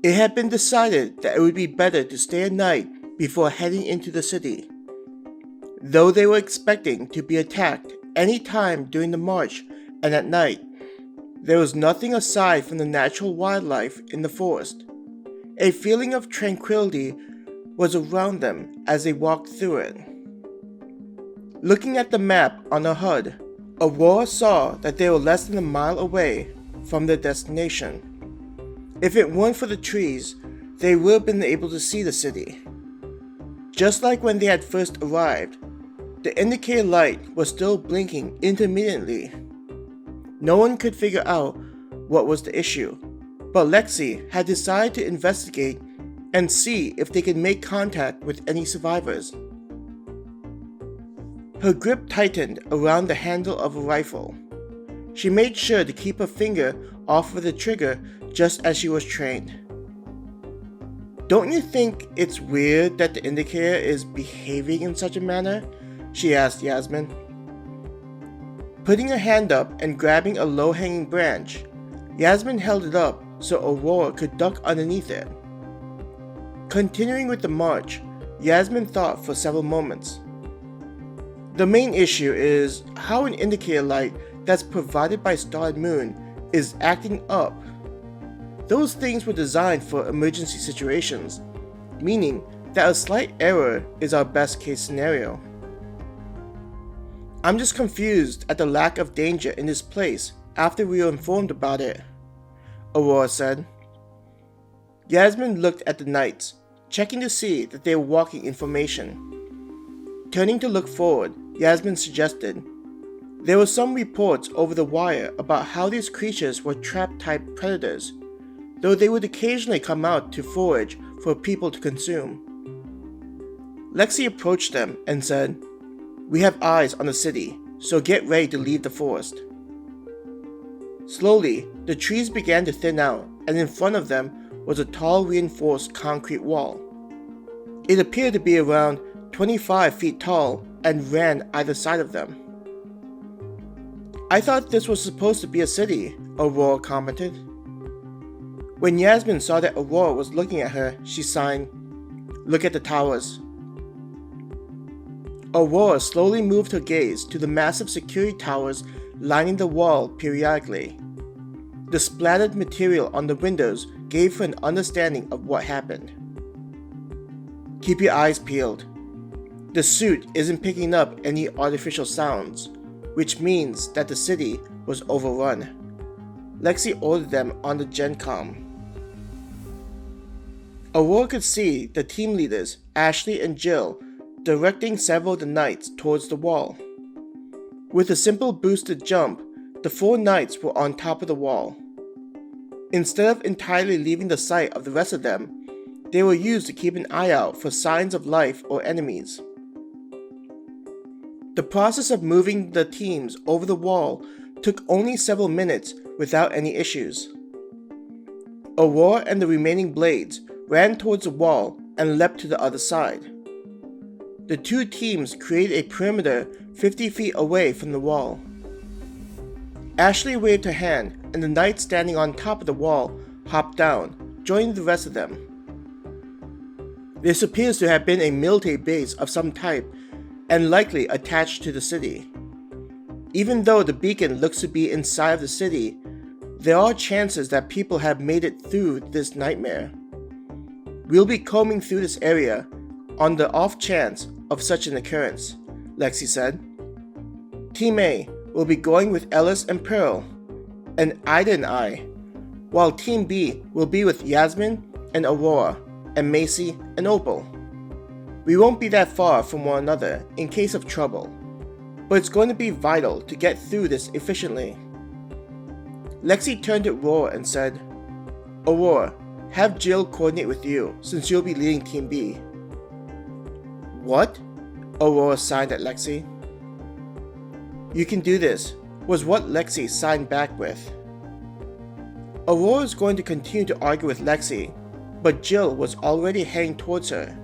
It had been decided that it would be better to stay a night before heading into the city. Though they were expecting to be attacked any time during the march and at night, there was nothing aside from the natural wildlife in the forest. A feeling of tranquility was around them as they walked through it. Looking at the map on the HUD, Aurora saw that they were less than a mile away from their destination. If it weren't for the trees, they would have been able to see the city. Just like when they had first arrived, the indicator light was still blinking intermittently. No one could figure out what was the issue, but Lexi had decided to investigate and see if they could make contact with any survivors. Her grip tightened around the handle of a rifle. She made sure to keep her finger off of the trigger just as she was trained. "Don't you think it's weird that the indicator is behaving in such a manner?" she asked Yasmin. Putting her hand up and grabbing a low-hanging branch, Yasmin held it up so Aurora could duck underneath it. Continuing with the march, Yasmin thought for several moments. The main issue is how an indicator light that's provided by Star and Moon is acting up. Those things were designed for emergency situations, meaning that a slight error is our best case scenario. "I'm just confused at the lack of danger in this place after we were informed about it," Aurora said. Yasmin looked at the knights, checking to see that they were walking in formation. Turning to look forward, Yasmin suggested, "There were some reports over the wire about how these creatures were trap-type predators, though they would occasionally come out to forage for people to consume." Lexi approached them and said, "We have eyes on the city, so get ready to leave the forest." Slowly, the trees began to thin out, and in front of them was a tall reinforced concrete wall. It appeared to be around 25 feet tall and ran either side of them. "I thought this was supposed to be a city," Aurora commented. When Yasmin saw that Aurora was looking at her, she signed, "Look at the towers." Aurora slowly moved her gaze to the massive security towers lining the wall periodically. The splattered material on the windows gave her an understanding of what happened. "Keep your eyes peeled. The suit isn't picking up any artificial sounds, which means that the city was overrun," Lexi ordered them on the GenCom. Aurora could see the team leaders, Ashley and Jill, directing several of the knights towards the wall. With a simple boosted jump, the 4 knights were on top of the wall. Instead of entirely leaving the sight of the rest of them, they were used to keep an eye out for signs of life or enemies. The process of moving the teams over the wall took only several minutes without any issues. Aurora and the remaining blades ran towards the wall and leapt to the other side. The 2 teams created a perimeter 50 feet away from the wall. Ashley waved her hand, and the knight standing on top of the wall hopped down, joining the rest of them. This appears to have been a military base of some type, and likely attached to the city. Even though the beacon looks to be inside of the city, there are chances that people have made it through this nightmare. "We'll be combing through this area on the off chance of such an occurrence," Lexi said. "Team A will be going with Ellis and Pearl, and Ida and I, while Team B will be with Yasmin and Aurora, and Macy and Opal. We won't be that far from one another in case of trouble, but it's going to be vital to get through this efficiently." Lexi turned to Aurora and said, "Aurora, have Jill coordinate with you since you'll be leading Team B." "What?" Aurora signed at Lexi. "You can do this," was what Lexi signed back with. Aurora was going to continue to argue with Lexi, but Jill was already heading towards her.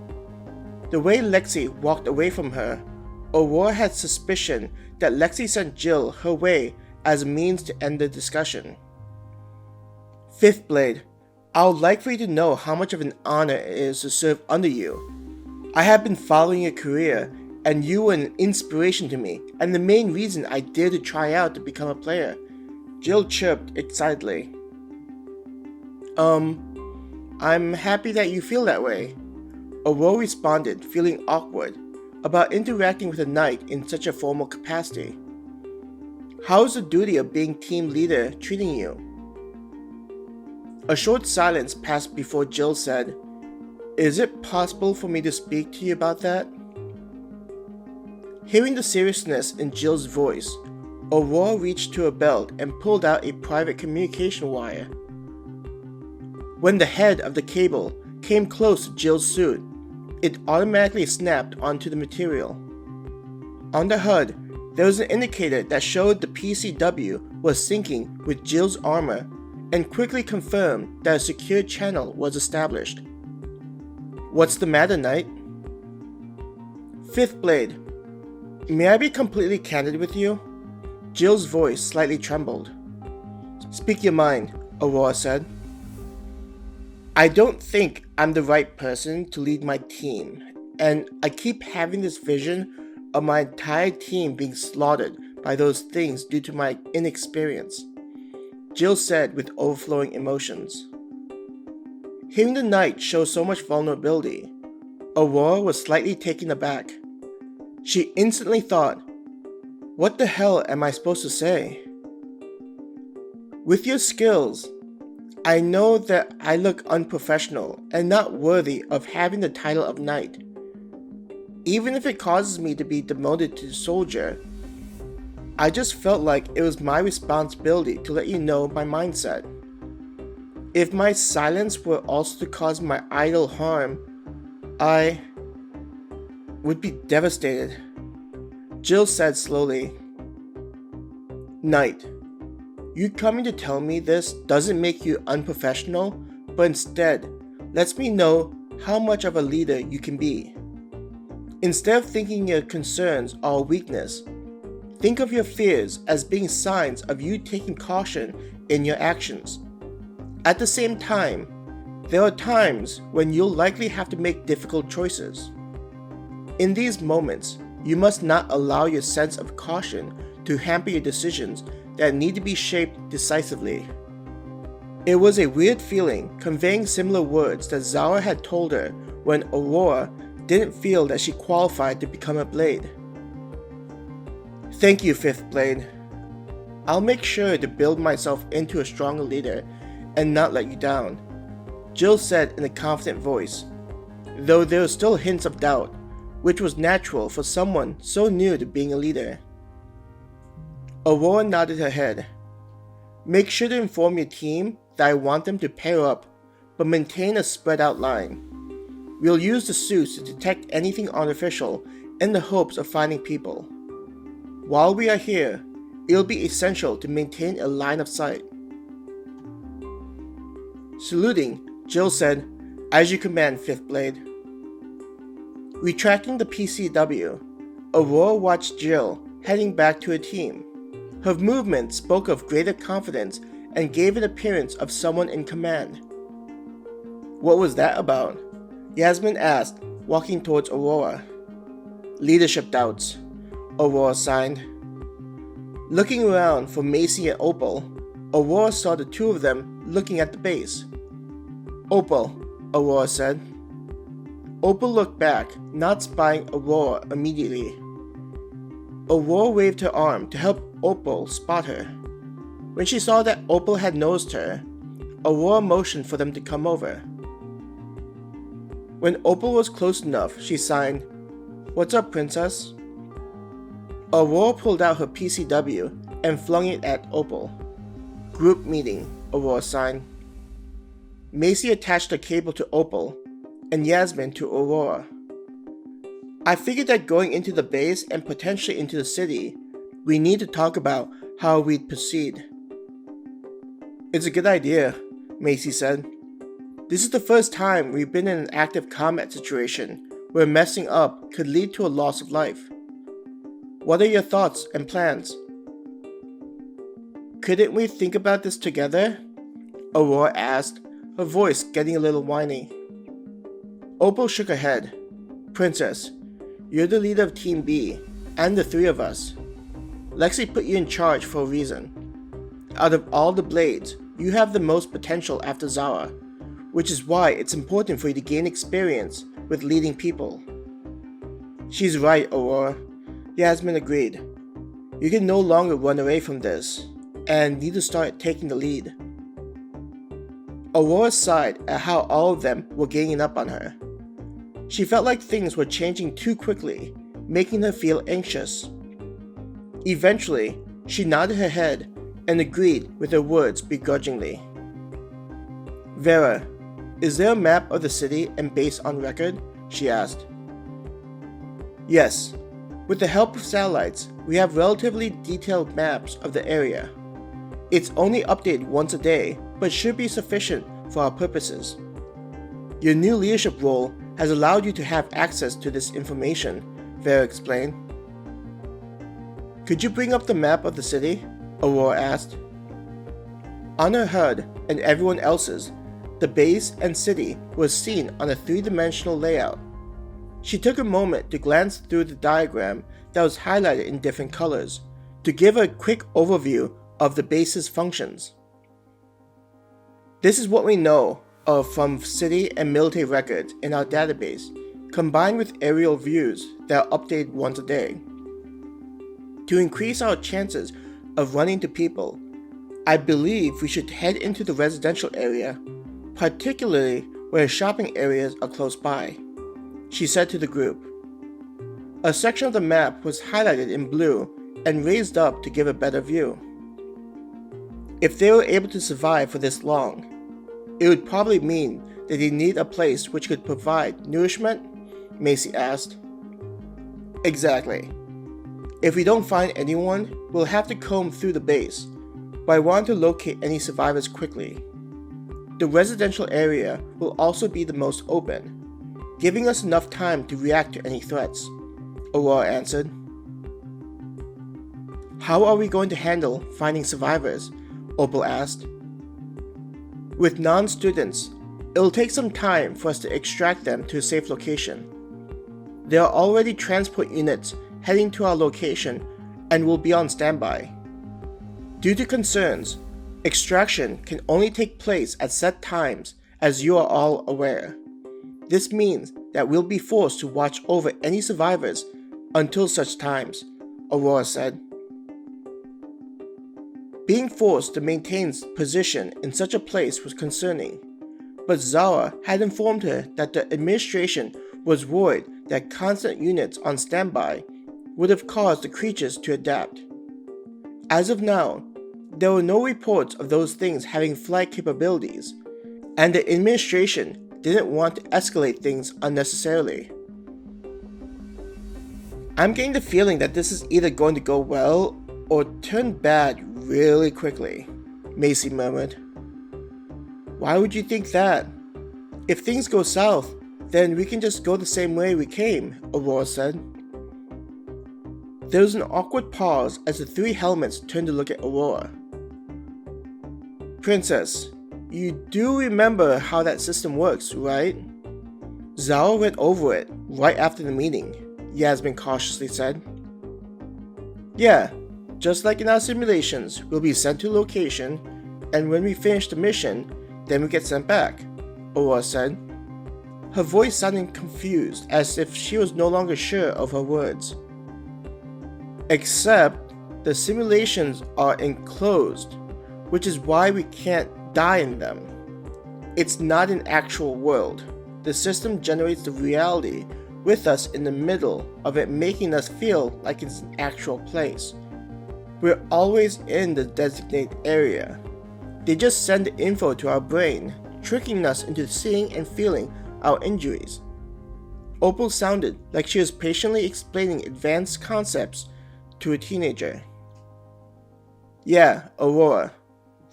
The way Lexi walked away from her, Aurora had suspicion that Lexi sent Jill her way as a means to end the discussion. "Fifth Blade, I would like for you to know how much of an honor it is to serve under you. I have been following your career, and you were an inspiration to me, and the main reason I dared to try out to become a player. Jill chirped excitedly. I'm happy that you feel that way. Aurora responded, feeling awkward about interacting with a knight in such a formal capacity. How is the duty of being team leader treating you? A short silence passed before Jill said, "Is it possible for me to speak to you about that?" Hearing the seriousness in Jill's voice, Aurora reached to her belt and pulled out a private communication wire. When the head of the cable came close to Jill's suit, it automatically snapped onto the material. On the HUD, there was an indicator that showed the PCW was syncing with Jill's armor and quickly confirmed that a secure channel was established. "What's the matter, Knight?" "Fifth Blade, may I be completely candid with you?" Jill's voice slightly trembled. "Speak your mind," Aurora said. "I don't think I'm the right person to lead my team, and I keep having this vision of my entire team being slaughtered by those things due to my inexperience," Jill said with overflowing emotions. Hearing the knight show so much vulnerability, Aurora was slightly taken aback. She instantly thought, "What the hell am I supposed to say?" "With your skills, I know that I look unprofessional and not worthy of having the title of knight. Even if it causes me to be demoted to soldier, I just felt like it was my responsibility to let you know my mindset. If my silence were also to cause my idol harm, I would be devastated," Jill said slowly. "Knight, you coming to tell me this doesn't make you unprofessional, but instead lets me know how much of a leader you can be. Instead of thinking your concerns are a weakness, think of your fears as being signs of you taking caution in your actions. At the same time, there are times when you'll likely have to make difficult choices. In these moments, you must not allow your sense of caution to hamper your decisions that need to be shaped decisively." It was a weird feeling, conveying similar words that Zara had told her when Aurora didn't feel that she qualified to become a blade. "Thank you, Fifth Blade. I'll make sure to build myself into a stronger leader and not let you down," Jill said in a confident voice, though there were still hints of doubt, which was natural for someone so new to being a leader. Aurora nodded her head. "Make sure to inform your team that I want them to pair up, but maintain a spread out line. We'll use the suits to detect anything artificial in the hopes of finding people. While we are here, it'll be essential to maintain a line of sight." Saluting, Jill said, "As you command, Fifth Blade." Retracting the PCW, Aurora watched Jill heading back to her team. Her movement spoke of greater confidence and gave an appearance of someone in command. "What was that about?" Yasmin asked, walking towards Aurora. "Leadership doubts," Aurora signed. Looking around for Macy and Opal, Aurora saw the two of them looking at the base. "Opal," Aurora said. Opal looked back, not spying Aurora immediately. Aurora waved her arm to help Opal spot her. When she saw that Opal had noticed her, Aurora motioned for them to come over. When Opal was close enough, she signed, "What's up, Princess?" Aurora pulled out her PCW and flung it at Opal. "Group meeting," Aurora signed. Macy attached a cable to Opal, and Yasmin to Aurora. "I figured that going into the base and potentially into the city, we need to talk about how we'd proceed." "It's a good idea," Macy said. "This is the first time we've been in an active combat situation where messing up could lead to a loss of life. What are your thoughts and plans?" "Couldn't we think about this together?" Aurora asked, her voice getting a little whiny. Opal shook her head. Princess, you're the leader of Team B, and the three of us. Lexi put you in charge for a reason. Out of all the blades, you have the most potential after Zara, which is why it's important for you to gain experience with leading people. She's right, Aurora. Yasmin agreed. You can no longer run away from this, and need to start taking the lead. Aurora sighed at how all of them were ganging up on her. She felt like things were changing too quickly, making her feel anxious. Eventually, she nodded her head and agreed with her words begrudgingly. Vera, is there a map of the city and base on record? She asked. Yes. With the help of satellites, we have relatively detailed maps of the area. It's only updated once a day, but should be sufficient for our purposes. Your new leadership role has allowed you to have access to this information, Vera explained. Could you bring up the map of the city? Aurora asked. On her HUD and everyone else's, the base and city was seen on a three-dimensional layout. She took a moment to glance through the diagram that was highlighted in different colors, to give a quick overview of the base's functions. This is what we know of from city and military records in our database, combined with aerial views that are updated once a day. To increase our chances of running into people, I believe we should head into the residential area, particularly where shopping areas are close by, she said to the group. A section of the map was highlighted in blue and raised up to give a better view. If they were able to survive for this long, it would probably mean that they need a place which could provide nourishment, Macy asked. Exactly. If we don't find anyone, we'll have to comb through the base, but I want to locate any survivors quickly. The residential area will also be the most open, giving us enough time to react to any threats, Aurora answered. How are we going to handle finding survivors? Opal asked. With non-students, it'll take some time for us to extract them to a safe location. There are already transport units heading to our location and will be on standby. Due to concerns, extraction can only take place at set times, as you are all aware. This means that we'll be forced to watch over any survivors until such times, Aurora said. Being forced to maintain position in such a place was concerning, but Zara had informed her that the administration was worried that constant units on standby would have caused the creatures to adapt. As of now, there were no reports of those things having flight capabilities, and the administration didn't want to escalate things unnecessarily. I'm getting the feeling that this is either going to go well or turn bad really quickly, Macy murmured. Why would you think that? If things go south, then we can just go the same way we came, Aurora said. There was an awkward pause as the three helmets turned to look at Aurora. Princess, you do remember how that system works, right? Zara went over it right after the meeting, Yasmin cautiously said. Yeah, just like in our simulations, we'll be sent to a location, and when we finish the mission, then we get sent back, Aurora said. Her voice sounded confused, as if she was no longer sure of her words. Except, the simulations are enclosed, which is why we can't die in them. It's not an actual world. The system generates the reality with us in the middle of it, making us feel like it's an actual place. We're always in the designated area. They just send the info to our brain, tricking us into seeing and feeling our injuries. Opal sounded like she was patiently explaining advanced concepts to a teenager. Yeah, Aurora.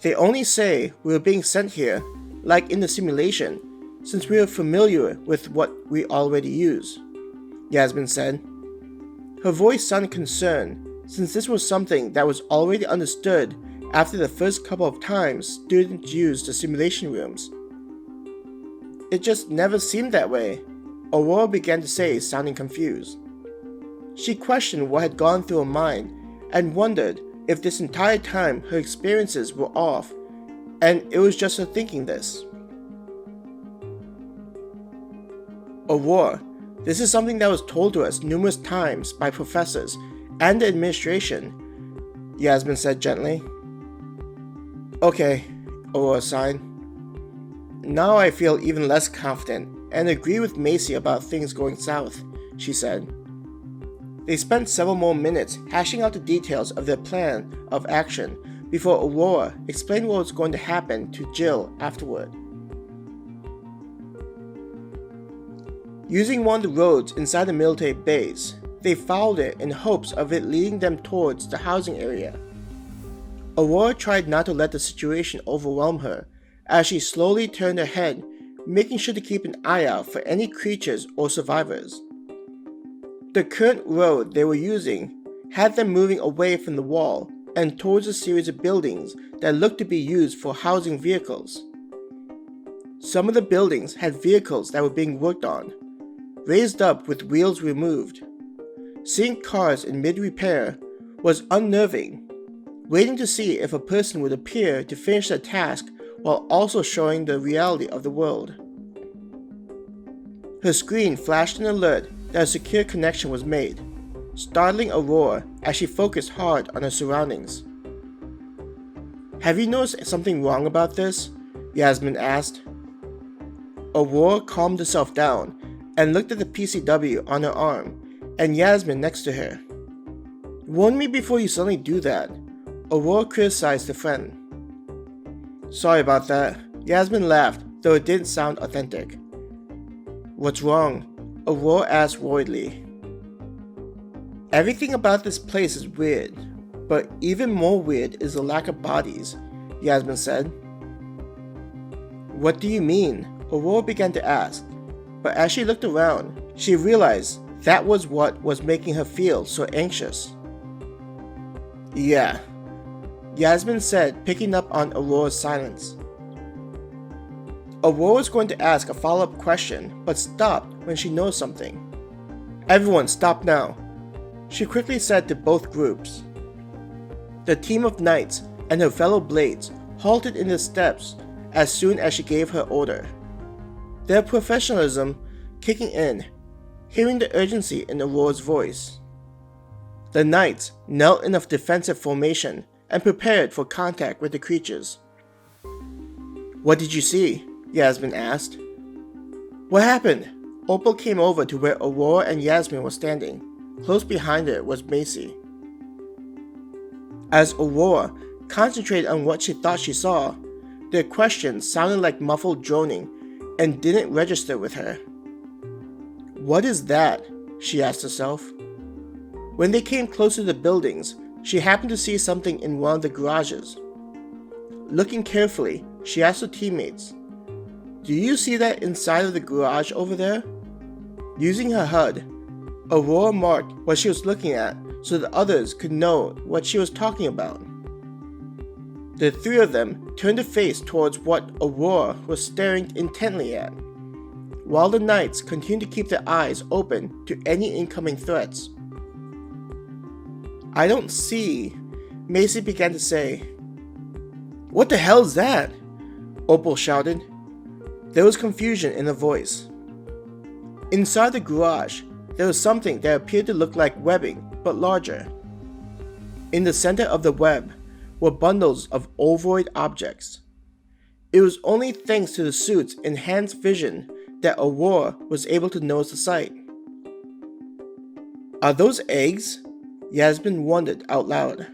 They only say we were being sent here, like in the simulation, since we are familiar with what we already use, Yasmin said. Her voice sounded concerned, since this was something that was already understood after the first couple of times students used the simulation rooms. It just never seemed that way, Aurora began to say, sounding confused. She questioned what had gone through her mind and wondered if this entire time her experiences were off and it was just her thinking this. Aurora, this is something that was told to us numerous times by professors and the administration, Yasmin said gently. Okay, Aurora sighed. Now I feel even less confident and agree with Macy about things going south, she said. They spent several more minutes hashing out the details of their plan of action before Aurora explained what was going to happen to Jill afterward. Using one of the roads inside the military base, they followed it in hopes of it leading them towards the housing area. Aurora tried not to let the situation overwhelm her as she slowly turned her head, making sure to keep an eye out for any creatures or survivors. The current road they were using had them moving away from the wall and towards a series of buildings that looked to be used for housing vehicles. Some of the buildings had vehicles that were being worked on, raised up with wheels removed. Seeing cars in mid-repair was unnerving, waiting to see if a person would appear to finish their task while also showing the reality of the world. Her screen flashed an alert that a secure connection was made, startling Aurora as she focused hard on her surroundings. Have you noticed something wrong about this? Yasmin asked. Aurora calmed herself down and looked at the PCW on her arm and Yasmin next to her. Warn me before you suddenly do that, Aurora criticized her friend. Sorry about that, Yasmin laughed, though it didn't sound authentic. What's wrong? Aurora asked worriedly. Everything about this place is weird, but even more weird is the lack of bodies, Yasmin said. What do you mean? Aurora began to ask, but as she looked around, she realized that was what was making her feel so anxious. Yeah, Yasmin said, picking up on Aurora's silence. Aurora was going to ask a follow-up question, but stopped when she noticed something. Everyone stop now, she quickly said to both groups. The team of knights and her fellow blades halted in their steps as soon as she gave her order. Their professionalism kicking in, hearing the urgency in Aurora's voice. The knights knelt in a defensive formation and prepared for contact with the creatures. What did you see? Yasmin asked. What happened? Opal came over to where Aurora and Yasmin were standing. Close behind her was Macy. As Aurora concentrated on what she thought she saw, their questions sounded like muffled droning and didn't register with her. What is that? She asked herself. When they came closer to the buildings, she happened to see something in one of the garages. Looking carefully, she asked her teammates, Do you see that inside of the garage over there? Using her HUD, Aurora marked what she was looking at so that others could know what she was talking about. The three of them turned to face towards what Aurora was staring intently at, while the knights continued to keep their eyes open to any incoming threats. I don't see, Macy began to say. What the hell is that? Opal shouted. There was confusion in her voice. Inside the garage, there was something that appeared to look like webbing, but larger. In the center of the web were bundles of ovoid objects. It was only thanks to the suit's enhanced vision that Aurora was able to notice the sight. Are those eggs? Yasmin wondered out loud.